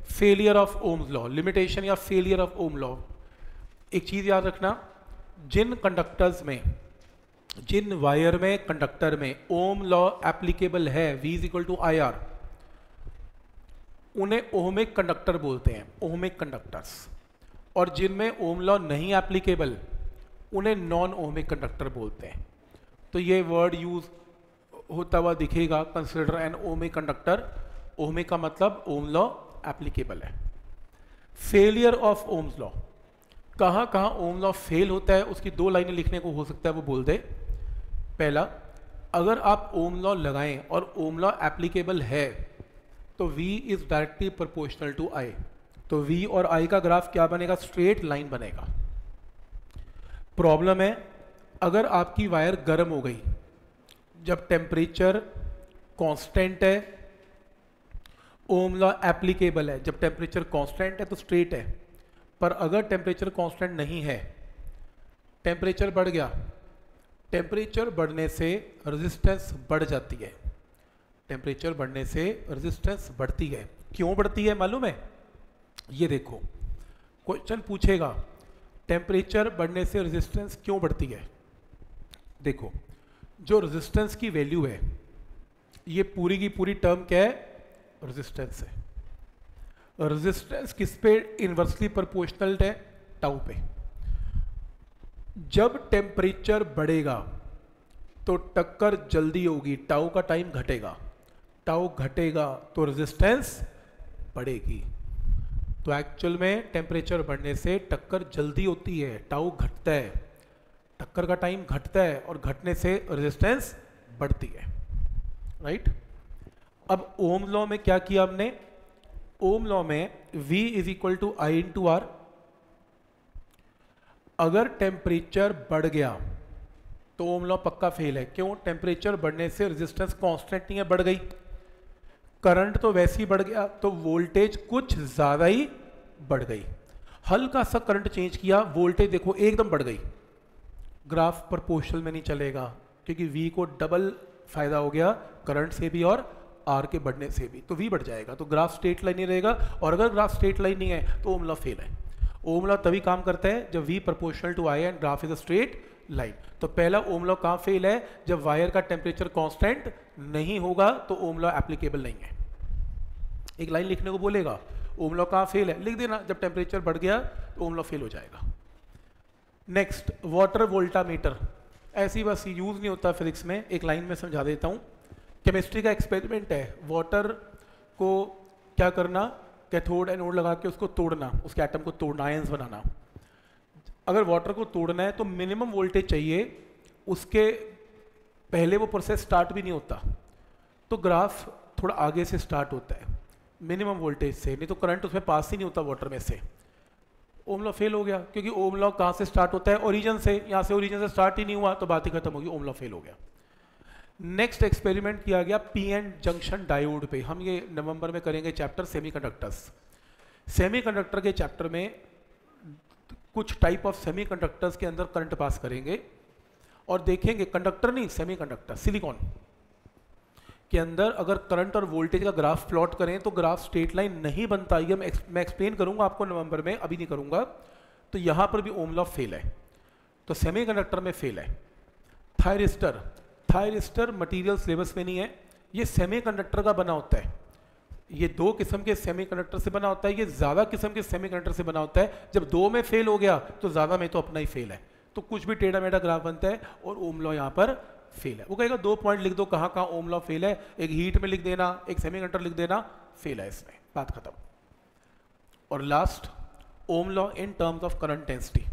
Failure of Ohm's law, limitation या failure of Om law. एक चीज याद रखना, जिन कंडक्टर्स में, जिन वायर में, कंडक्टर में ओम लॉ एप्लीकेबल है, V is equal to I R, उन्हें ओहमिक कंडक्टर बोलते हैं, ओहमिक कंडक्टर्स। और जिनमें ओम लॉ नहीं एप्लीकेबल उन्हें नॉन ओहमिक कंडक्टर बोलते हैं। तो ये वर्ड यूज होता हुआ दिखेगा, consider an ohmic conductor. Ohmic का मतलब ओम लॉ एप्लीकेबल है। फेलियर ऑफ ओम्स लॉ, कहाँ कहाँ ओम लॉ फेल होता है, उसकी 2 लाइनें लिखने को हो सकता है वो बोल दे। पहला, अगर आप ओम लॉ लगाएं और ओम लॉ एप्लीकेबल है तो V is directly proportional to I, तो V और I का ग्राफ क्या बनेगा, स्ट्रेट लाइन बनेगा। प्रॉब्लम है, अगर आपकी वायर गर्म हो गई, जब टेम्परेचर कांस्टेंट है ओम लॉ एप्लीकेबल है, जब टेम्परेचर कांस्टेंट है तो स्ट्रेट है। पर अगर टेम्परेचर कांस्टेंट नहीं है, टेम्परेचर बढ़ गया, टेम्परेचर बढ़ने से रेजिस्टेंस बढ़ जाती है, टेम्परेचर बढ़ने से रेजिस्टेंस बढ़ती है। क्यों बढ़ती है मालूम है? ये देखो, क्वेश्चन पूछेगा टेम्परेचर बढ़ने से रेजिस्टेंस क्यों बढ़ती है। देखो, जो रेजिस्टेंस की वैल्यू है, ये पूरी की पूरी टर्म क्या है, रेजिस्टेंस है। रेजिस्टेंस किस पे इनवर्सली प्रोपोर्शनल है, टाउ पे। जब टेम्परेचर बढ़ेगा तो टक्कर जल्दी होगी, टाउ का टाइम घटेगा, टाउ घटेगा तो रेजिस्टेंस बढ़ेगी। तो एक्चुअल में टेम्परेचर बढ़ने से टक्कर जल्दी होती है, टाउ घटता है, टक्कर का टाइम घटता है और घटने से रेजिस्टेंस बढ़ती है, राइट। अब ओम लॉ में क्या किया हमने, ओम लॉ में V is equal to I into R. अगर टेम्परेचर बढ़ गया तो ओम लॉ पक्का फेल है। क्यों? टेम्परेचर बढ़ने से रेजिस्टेंस कांस्टेंट नहीं है, बढ़ गई। करंट तो वैसे ही बढ़ गया, तो वोल्टेज कुछ ज्यादा ही बढ़ गई। हल्का सा करंट चेंज किया, वोल्टेज देखो एकदम बढ़ गई। ग्राफ प्रोपोर्शनल में नहीं चलेगा, क्योंकि V को डबल फायदा हो गया करंट से भी और R के बढ़ने से भी, तो V बढ़ जाएगा, तो ग्राफ स्ट्रेट लाइन नहीं रहेगा। और अगर ग्राफ स्ट्रेट लाइन नहीं है तो ओम लॉ फेल है। ओम लॉ तभी काम करता है जब V proportional to I and graph is a straight line. तो पहला ओम लॉ कहाँ फेल है, जब वायर का टेम्परेचर कांस्टेंट नहीं होगा तो ओम लॉ एप्लीकेबल नहीं है। एक लाइन लिखने को बोलेगा, ओम लॉ कहाँ फेल है, लिख देना, जब टेम्परेचर बढ़ गया तो ओम लॉ फेल हो जाएगा। नेक्स्ट, वाटर वोल्टामीटर, ऐसी बस यूज नहीं होता फिजिक्स में, एक लाइन में समझा देता हूँ। केमिस्ट्री का एक्सपेरिमेंट है, वाटर को क्या करना, कैथोड एनोड लगा के उसको तोड़ना, उसके एटम को तोड़ना, आयंस बनाना। अगर वाटर को तोड़ना है तो मिनिमम वोल्टेज चाहिए, उसके पहले वो प्रोसेस स्टार्ट भी नहीं होता, तो ग्राफ थोड़ा आगे से स्टार्ट होता है मिनिमम वोल्टेज से, नहीं तो करंट उसमें पास ही नहीं होता वाटर में से। ओम लॉ फेल हो गया, क्योंकि ओम लॉ कहाँ से स्टार्ट होता है, ओरिजिन से। यहाँ से ओरिजिन से स्टार्ट ही नहीं हुआ तो बात ही खत्म होगी, ओम लॉ फेल हो गया। नेक्स्ट एक्सपेरिमेंट किया गया पीएन जंक्शन डायोड पे। हम ये नवंबर में करेंगे चैप्टर सेमीकंडक्टर्स। सेमीकंडक्टर के चैप्टर में कुछ टाइप ऑफ सेमीकंडक्टर्स के अंदर करंट पास करेंगे और देखेंगे, कंडक्टर नहीं, सेमीकंडक्टर, सिलिकॉन के अंदर अगर करंट और वोल्टेज का ग्राफ प्लॉट करें तो ग्राफ स्ट्रेट लाइन नहीं बनता। ये मैं एक्सप्लेन करूंगा आपको नवंबर में, अभी नहीं करूंगा। तो यहां पर भी ओम लॉ फेल है, तो सेमीकंडक्टर में फेल है। थायरिस्टर, थायरिस्टर मटेरियल सिलेबस में नहीं है, ये सेमीकंडक्टर का बना होता है। ये 2 किस्म के सेमीकंडक्टर से बना होता है, ये ज्यादा किस्म के सेमीकंडक्टर से बना होता है। जब 2 में फेल हो गया तो ज्यादा में तो अपना ही फेल है, तो कुछ भी टेढ़ा मेढ़ा ग्राफ बनता है और ओम लॉ यहाँ पर फेल है। वो कहेगा 2 पॉइंट लिख दो कहाँ कहाँ ओम लॉ फेल है, एक हीट में लिख देना, एक सेमीकंडक्टर लिख देना, फेल है इसमें, बात खत्म। और last, Ohm law in terms of current density.